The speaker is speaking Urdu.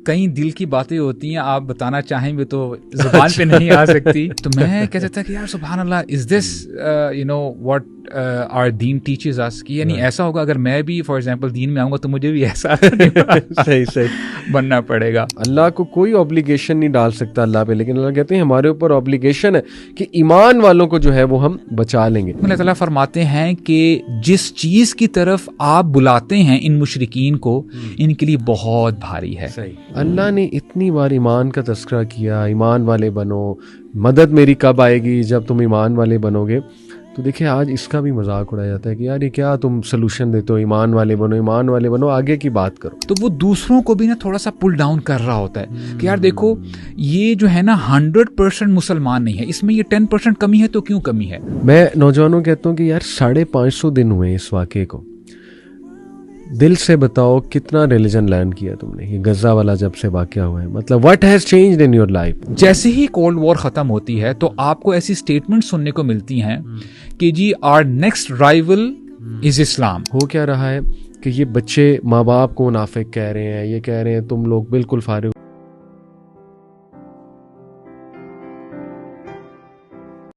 کئی دل کی باتیں ہوتی ہیں, آپ بتانا چاہیں بھی تو زبان پہ نہیں آ سکتی. تو میں کہتا تھا کہ یار سبحان اللہ, از دس واٹ آر دین ٹیچز اس, کہ یعنی ایسا ہوگا اگر میں بھی فار ایگزامپل دین میں آؤں گا تو مجھے بھی ایسا صحیح بننا پڑے گا. اللہ کو کوئی اوبلیگیشن نہیں ڈال سکتا اللہ پہ, لیکن اللہ کہتے ہیں ہمارے اوپر اوبلیگیشن ہے کہ ایمان والوں کو جو ہے وہ ہم بچا لیں گے. اللہ تعالیٰ فرماتے ہیں کہ جس چیز کی طرف آپ بلاتے ہیں ان مشرکین کو, ان کے لیے بہت بھاری ہے. اللہ نے اتنی بار ایمان کا تذکرہ کیا, ایمان والے بنو, مدد میری کب آئے گی جب تم ایمان والے بنو گے. تو دیکھیں آج اس کا بھی مذاق اڑایا جاتا ہے کہ یار یہ کیا تم سلوشن دیتے ہو, ایمان والے بنو, ایمان والے بنو, آگے کی بات کرو. تو وہ دوسروں کو بھی نا تھوڑا سا پل ڈاؤن کر رہا ہوتا ہے کہ یار دیکھو یہ جو ہے نا 100% مسلمان نہیں ہے, اس میں یہ 10% کمی ہے, تو کیوں کمی ہے. میں نوجوانوں کہتا ہوں کہ یار 550 دن ہوئے اس واقعے کو, دل سے بتاؤ کتنا ریلیجن لرن کیا تم نے, یہ غزہ والا جب سے واقعہ ہوا ہے, مطلب what has changed in your life. جیسے ہی کولڈ وار ختم ہوتی ہے تو آپ کو ایسی اسٹیٹمنٹ سننے کو ملتی ہیں کہ جی آر نیکسٹ رائیول از اسلام. ہو کیا رہا ہے کہ یہ بچے ماں باپ کو منافق کہہ رہے ہیں, یہ کہہ رہے ہیں تم لوگ بالکل فارغ